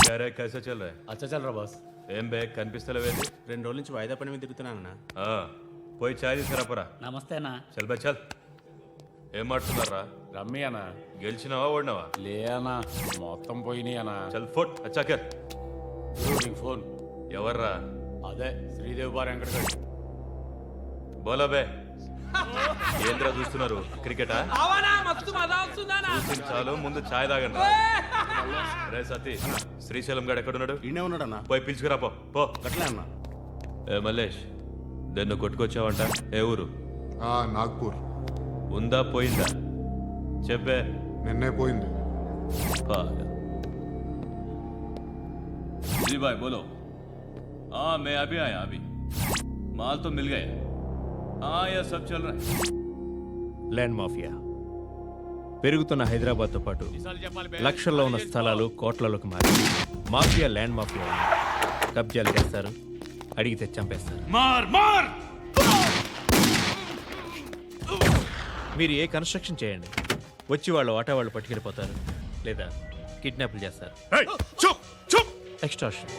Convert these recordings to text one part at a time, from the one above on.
क्या रे कैसे चल रहा है అచ్చా చల్ రా బాస్ ఏం బే కనిపిస్తలేవేంది 2 రోజుల నుంచి వాయిదా పని మీద తిరుగుతున్నానన్నా. ఆ, పోయి చాయ్ తీసుకురాపరా నమస్తే అన్న. చల్ బే చల్ ఏం మాట్లాడుతున్నారా రమ్మి అన్న గెలిచినావా ఓడినావా లే అన్న మొత్తం పోయినాయి అన్న. చల్ ఫోట్ అచ్చాకర్ నీకు ఫోన్ ఎవర్రా అదే శ్రీదేవి బార్ వెంకటగడ్. బోలో బే ఏంద్రా చూస్తున్నారు క్రికెటా చూసింది చాలు ముందు చాయ్ తాగండి రే సతీ శ్రీశైలం గారు ఎక్కడున్నాడు ఈయనే ఉన్నాడన్నా. పోయి పిలుచుకురా పో పో అట్లే అన్న. ఏ మల్లేష్ దన్ను కొట్టుకొచ్చావంట ఏ ఊరు నాగ్పూర్ ఉందా పోయిందా చెప్పే నిన్నే పోయింది. जी भाई बोलो हाँ मैं अभी आया अभी माल तो मिल गया हाँ यह सब चल रहा है ల్యాండ్ మాఫియా పెరుగుతున్న హైదరాబాద్తో పాటు లక్షల్లో ఉన్న స్థలాలు కోట్లలోకి మారి మాఫియా ల్యాండ్ మాఫియా కబ్జాలు చేస్తారు, అడిగితే చంపేస్తారు. మీరు ఏ కన్స్ట్రక్షన్ చేయండి వచ్చి వాళ్ళు వాటా వాళ్ళు పట్టుకెళ్ళిపోతారు లేదా కిడ్నాప్లు చేస్తారు. ఎక్స్ట్రాషన్.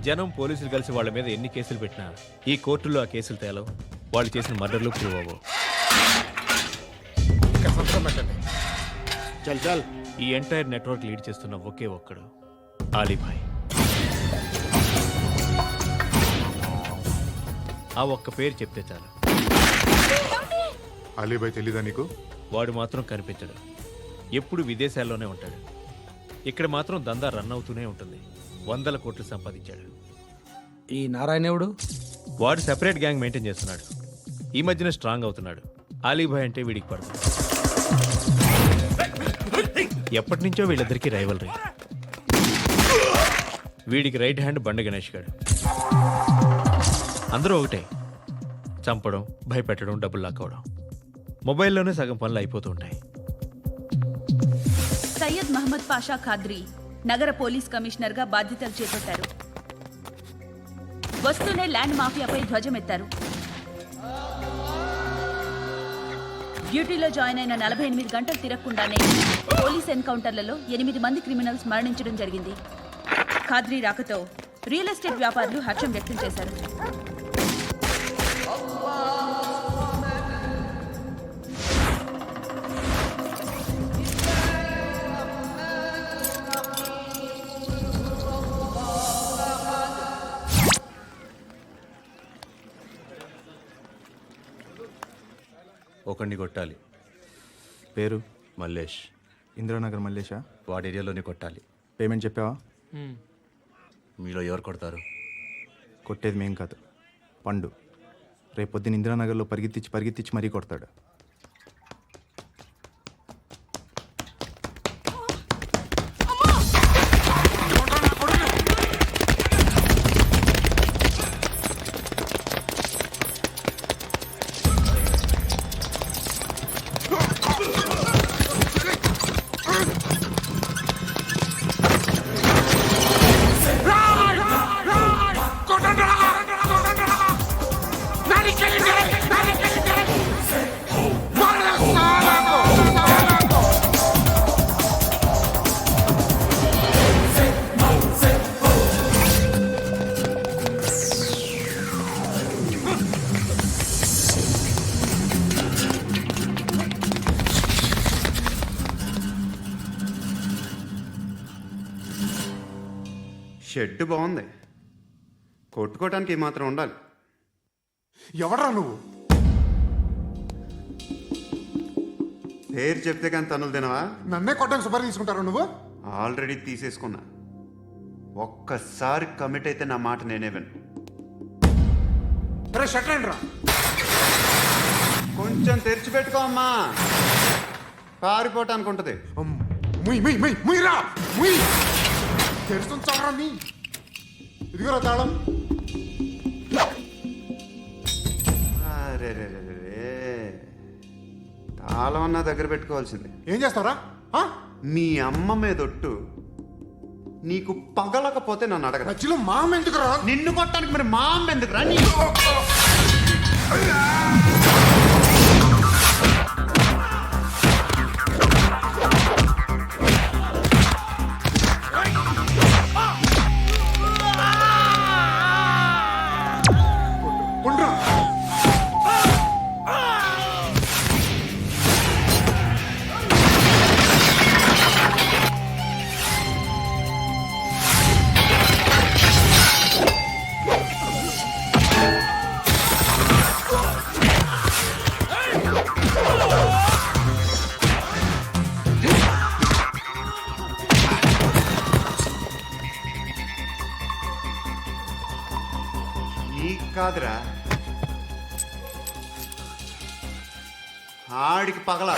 జనం పోలీసులు కలిసి వాళ్ళ మీద ఎన్ని కేసులు పెట్టినా ఈ కోర్టుల్లో ఆ కేసులు తేలవు, వాళ్ళు చేసిన మర్డర్లు ప్రూవ్ అవ్వవు. చల్ చల్. ఈ ఎంటైర్ నెట్వర్క్ లీడ్ చేస్తున్న ఒకే ఒక్కడు ఆలీభాయ్. ఆ ఒక్క పేరు చెప్తే చాలు అలీబాయ్ తెలీదా నీకు? వాడు మాత్రం కనిపించడు, ఎప్పుడు విదేశాల్లోనే ఉంటాడు. ఇక్కడ మాత్రం దందా రన్ అవుతూనే ఉంటుంది. 100 కోట్లు సంపాదించాడు. ఈ నారాయణవుడు వాడు సెపరేట్ గ్యాంగ్ మెయింటైన్ చేస్తున్నాడు. ఈ మధ్యన స్ట్రాంగ్ అవుతున్నాడు. ఆలీభాయ్ అంటే వీడికి పడదు. ఎప్పటి నుంచో వీళ్ళిద్దరికీ రైవలరీ. వీడికి రైట్ హ్యాండ్ బండ గణేష్ గాడు. అందరూ ఒకటే, చంపడం, భయపెట్టడం, డబ్బులు లాక్కోవడం. మొబైల్లోనే సగం పనులు అయిపోతూ ఉంటాయి. సయ్యద్ మహమ్మద్ పాషా ఖాద్రీ నగర పోలీస్ కమిషనర్ గా బాధ్యతలు చేపట్టారు. వస్తూనే ల్యాండ్ మాఫియాపై ధ్వజమెత్తారు. డ్యూటీలో జాయిన్ అయిన 48 గంటలు తిరగకుండానే పోలీస్ ఎన్కౌంటర్లలో 8 మంది క్రిమినల్స్ మరణించడం జరిగింది. ఖాద్రీ రాకతో రియల్ ఎస్టేట్ వ్యాపారులు హర్షం వ్యక్తం చేశారు. ఒకడిని కొట్టాలి. పేరు మల్లేష్. ఇందిరానగర్ మల్లేషా? వాడి ఏరియాలోనే కొట్టాలి. పేమెంట్ చెప్పావా? మీలో ఎవరు కొడతారు? కొట్టేది మేం కాదు, పండు. రేపొద్దున ఇందిరానగర్లో పరిగెత్తించి మరీ కొడతాడు. షెడ్ బాగుంది, కొట్టుకోవటానికి ఏమాత్రం ఉండాలి. ఎవడ్రా నువ్వు? పేరు చెప్తే కానీ తనులు తినవా? నన్నే కొట్టడానికి సుపారీ తీసుకుంటారా నువ్వు? ఆల్రెడీ తీసేసుకున్నా. ఒక్కసారి కమిట్ అయితే నా మాట నేనే విను. అరే షట్ రా. కొంచెం తెరిచిపెట్టుకో అమ్మా, పారిపోవటానికి ఉంటుంది. ముయ్యరా ముయ్. తెరుస్తుంది చావరా నీ. ఇదిగోరా తాళం. అరే తాళం అన్నా దగ్గర పెట్టుకోవాల్సింది. ఏం చేస్తావరా? మీ అమ్మ మీదొట్టు నీకు పగలకపోతే నన్ను అడగ. మధ్యలో మామ ఎందుకు రా? నిన్ను కొట్టడానికి మరి మా అమ్మ ఎందుకు రా? కాదురా, ఆడికి పగల.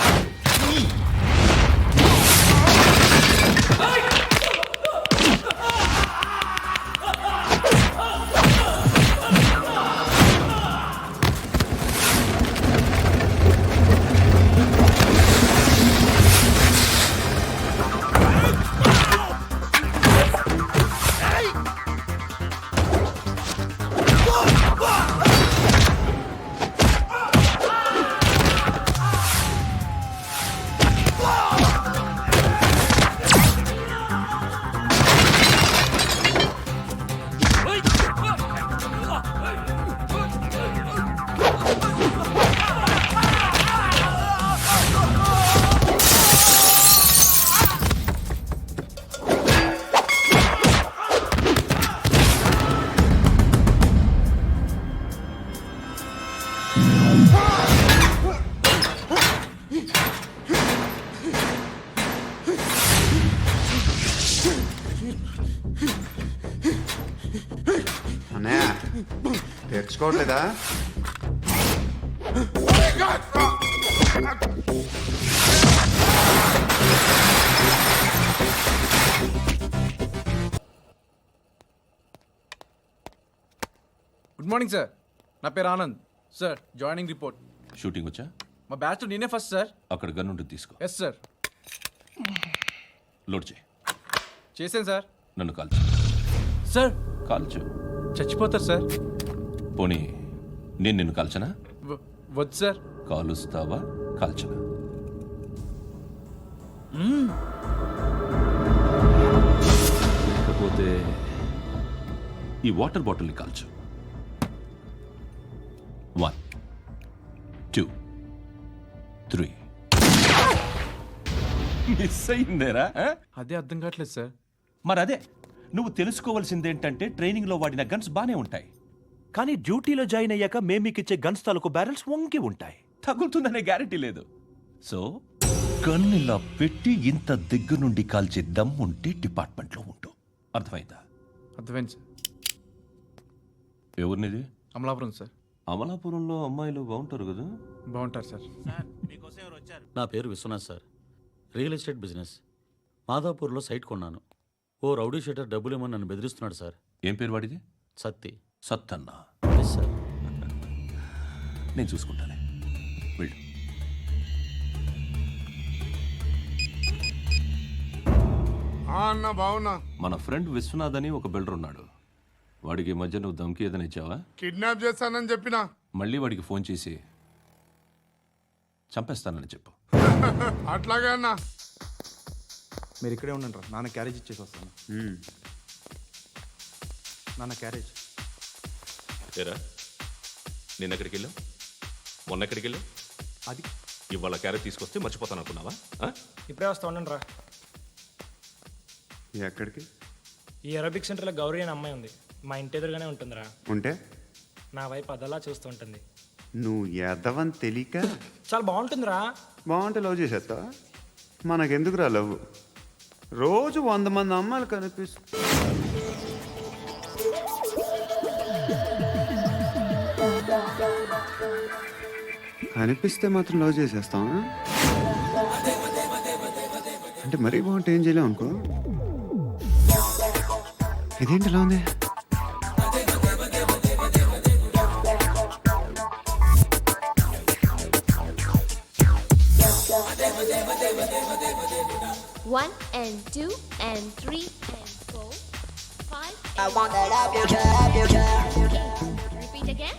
అన్నయ్య తెచ్చుకోవట్లేదా? గుడ్ మార్నింగ్ సార్, నా పేరు Anand sir. Joining report. Shooting వచ్చా? మా బ్యాచ్ నేనే ఫస్ట్ సార్. అక్కడ గన్ ఉంటుంది, తీసుకో. Yes sir. లోడ్ చేయి. చేశాను సార్. నన్ను కాల్చు. సార్ కాల్చు. చచ్చిపోతారు సార్. పోనీ నేను నిన్ను కాల్చనా? వద్దు సార్. కాలుస్తావా కాల్చనా? లేకపోతే ఈ వాటర్ బాటిల్ని కాల్చు. 1 2 3. మిస్ అయిందేరా? అదే అర్థం కావట్లేదు సార్. మరి అదే నువ్వు తెలుసుకోవాల్సిందేంటంటే ట్రైనింగ్లో వాడిన గన్స్ బానే ఉంటాయి, కానీ డ్యూటీలో జాయిన్ అయ్యాక మేము మీకు ఇచ్చే గన్స్ తాలూకు బ్యారెల్స్ వంగి ఉంటాయి, తగులుతుందనే గ్యారెంటీ లేదు. సో గన్ ఇలా పెట్టి ఇంత దగ్గర నుండి కాల్చే దమ్ ఉంటే డిపార్ట్మెంట్లో ఉంటూ. అర్థమైందా? అర్థమైంది సార్. ఎవరినిది? అమలాపురం సార్. అమలాపురంలో అమ్మాయిలు బాగుంటారు కదా? బాగుంటారు సార్. నా పేరు Vishwanath sir. Real estate business. మాదాపూర్లో సైట్ కొన్నాను. ఓ రౌడీ షీటర్ డబ్బులు ఏమని నన్ను బెదిరిస్తున్నాడు సార్. ఏం పేరు వాడిది? సత్తి. సత్తన్నా? Yes sir. నేను చూసుకుంటానే, వెళ్ళు. అన్న బావున్నా. మన ఫ్రెండ్ విశ్వనాథ్ అని ఒక బిల్డర్ ఉన్నాడు. వాడికి ఈ మధ్య నువ్వు ధమ్కి ఏదైనా ఇచ్చావా? కిడ్నాప్ చేస్తానని చెప్పినా. మళ్ళీ వాడికి ఫోన్ చేసి చంపేస్తానని చెప్పు. అట్లాగే అన్న. మీరు ఇక్కడే ఉండండి రా, నాన్న క్యారేజ్ ఇచ్చేసి వస్తాను. నాన్న క్యారేజ్. ఏరా, నిన్న ఎక్కడికి వెళ్ళావు? మొన్న ఎక్కడికి వెళ్ళావు? అది ఇవాళ క్యారెట్ తీసుకొస్తే మర్చిపోతాను అనుకున్నావా? ఇప్పుడే వస్తా ఉండండి రా. ఎక్కడికి? ఈ అరబిక్ సెంటర్లో గౌరీ అనే అమ్మాయి ఉంది, మా ఇంటి ఎదురుగానే ఉంటుందిరా. ఉంటే నా వైపు అదలా చూస్తూ ఉంటుంది. నువ్వు ఎదవని తెలియక చాలా బాగుంటుందిరా. బాగుంటే లవ్ చేసేస్తావా? మనకెందుకురా లవ్? రోజు 100 మంది అమ్మాయిలు కనిపిస్తే మాత్రం లవ్ చేసేస్తావా? అంటే మరీ బాగుంటే ఏం చేయలేవు అనుకో. ఇదేంటి ఇలా ఉంది? One and 2 and 3 and 4, 5. I want that up your job. Repeat again.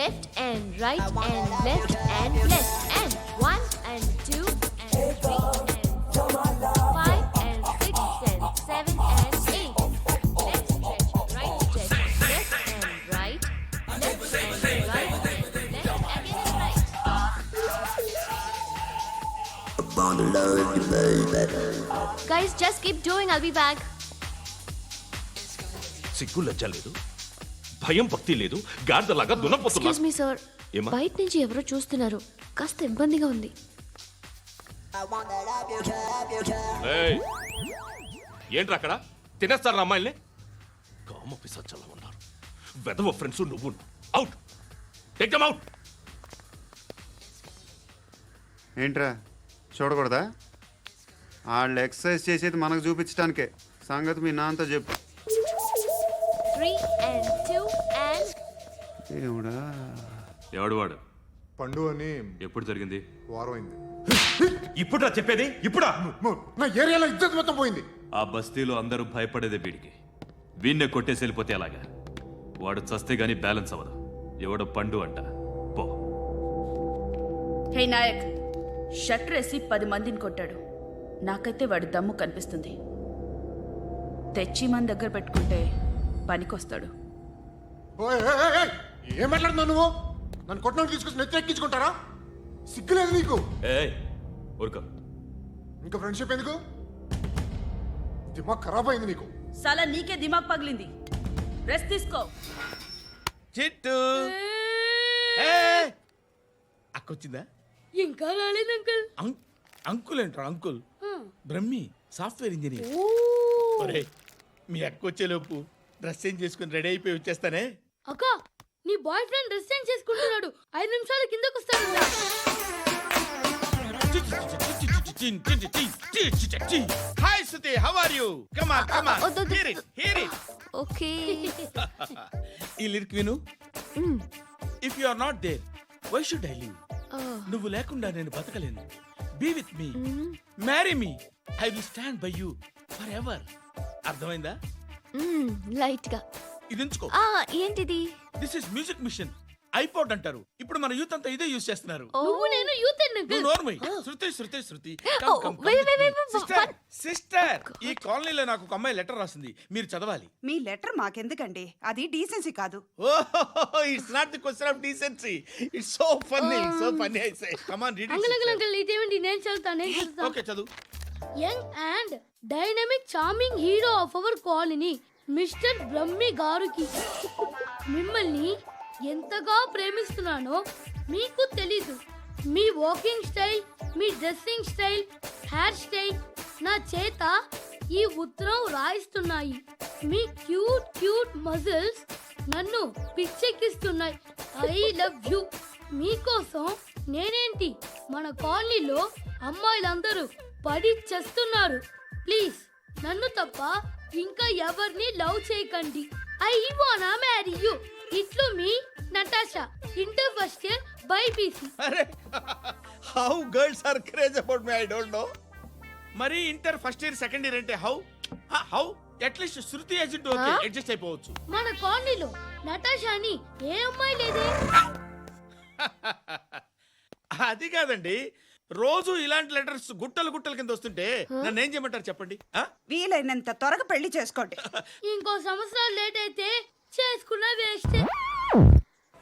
Left and right and left and left and 1 and 2 and 3 and 4, 5 and 6 and 7 and 8. Left stretch, right stretch, left and right, left and right and left again and right. Guys, just keep doing. I'll be back. సిగ్గు లజ్జ లేదు, భయం భక్తి లేదు, గాడిదలాగా దున్నపోతున్నా. Excuse me, sir. ఏమా? బయట నుంచి ఎవరో చూస్తున్నారు, కాస్త ఇబ్బందిగా ఉంది. ఏయ్, ఏంట్రా అక్కడ? తినేస్తారా అమ్మాయిల్ని? కామ పిశాచాలా ఉన్నారు. వెదవ ఫ్రెండ్స్ నువ్వు. Out take them out. ఏంట్రా చూడకూడదా? వాళ్ళు ఎక్సర్సైజ్ చేసేది మనకు చూపించడానికే. సంగతి మీ నాన్నతో చెప్పు. 3 and 2 and ఏమిడా? ఎవడు వాడు? పండు అని ఎప్పుడు జరిగింది? వారం అయింది. ఇప్పుడా చెప్పేది? ఇప్పుడా? నా ఏరియాలో ఇద్దరు మొత్తం పోయింది. ఆ బస్తీలో అందరూ భయపడేదే వీడికి. వీణ్ణే కొట్టేసి వెళ్ళిపోతే అలాగా. వాడు చస్తే గానీ బ్యాలెన్స్ అవ్వదు. ఎవడో పండు అంట. పో. హే నాయక్, షట్టర్ వేసి 10 మందిని కొట్టాడు. నాకైతే వాడి దమ్ము కనిపిస్తుంది. తెచ్చి మన దగ్గర పెట్టుకుంటే పనికొస్తాడు. ఓయ్, ఏయ్, ఏయ్, ఏయ్, ఏం మాట్లాడుతున్నావు నువ్వు? నన్ను కొట్టడానికి తీసుకొచ్చి నెత్తి ఎక్కించుకుంటారా? సిగ్గులేదు నీకు? ఏయ్ ఊరుకో. ఇంకా ఫ్రెండ్షిప్ ఎందుకు? దిమాగ్ ఖరాబ్ అయింది నీకు. సాలా నీకే దిమాగ్ పగిలింది. రెస్ట్ తీసుకో. చిట్టు అక్కొచ్చిందా? ఇంకా రాలేదు అంకుల్. అంకుల్ ఏంట్రా అంకుల్? Brahmi software engineer. ఒరేయ్, మీ అక్కొచ్చేలోపు డ్రెస్ చేంజ్ చేసుకుని రెడీ అయిపోయి వచ్చేస్తానే. అక్క, నీ బాయ్ ఫ్రెండ్ డ్రెస్ చేంజ్ చేసుకుంటున్నాడు. 5 నిమిషాల కిందకు వస్తాడు. Hi Suthi, how are you? Come on come on, hear it hear it. Okay. ఈ లిరిక్ విను. If you are not there why should I live? నువ్వు లేకుండా నేను బతకలేను. Be with me, marry me, I will stand by you forever. అర్థమైందా? Light గా. ఇది ఉంచుకో. ఏంటిది? This is music machine. IPod అంటారు. ఇప్పుడు మన యూత్ అంతా ఇదే యూజ్ చేస్తున్నారు. నువ్వు నేను యూత్ నువ్వు నోర్మై. శృతి శృతి శృతి. సిస్టర్, సిస్టర్, ఈ కాలనీలో నాకు ఒక అమ్మాయి లెటర్ రాసింది, మీరు చదవాలి. మీ లెటర్ మాకెందుకండి? అది డీసెన్సీ కాదు. ఓహో, it's not the question of decency. It's so funny I say. Come on read it. Uncle ఇదేమిటి? నేను చదువుతాను. ఓకే చదువు. Young and dynamic charming hero of our colony mister Brahmi గారికి మిమ్మల్ని ఎంతగా ప్రేమిస్తున్నానో మీకు తెలీదు. మీ వాకింగ్ స్టైల్, మీ డ్రెస్సింగ్ స్టైల్, హెయిర్ స్టైల్ నా చేత ఈ ఉత్తరం రాయిస్తున్నాయి. మీ క్యూట్ క్యూట్ మజిల్స్ నన్ను పిచ్చెక్కిస్తున్నాయి. I love you. మీకోసం నేనేంటి, మన కాలనీలో అమ్మాయిలందరూ పడి చేస్తున్నారు. ప్లీజ్ నన్ను తప్ప ఇంకా ఎవరిని లవ్ చేయకండి. ఐ వానా మ్యారీ యూ. ఇట్లు మీ Natasha, inter first year BiPC. అరే, how girls are craze about me I don't know. మరి inter first year second year అంటే how at least Shruti agent okay adjust అయిపోవచ్చు. మన కాలనీలో నటాషా అని ఏ అమ్మాయి లేదే. అది కాదండి, రోజు ఇలాంటి లెటర్స్ గుట్టలు గుట్టల కింద వస్తుంటే నన్ను ఏం చేయమంటారు చెప్పండి? వీలైనంత త్వరగా పెళ్లి చేసుకోండి. ఇంకో సంవత్సరాలు లేట్ అయితే చేసుకున్న వేస్ట్.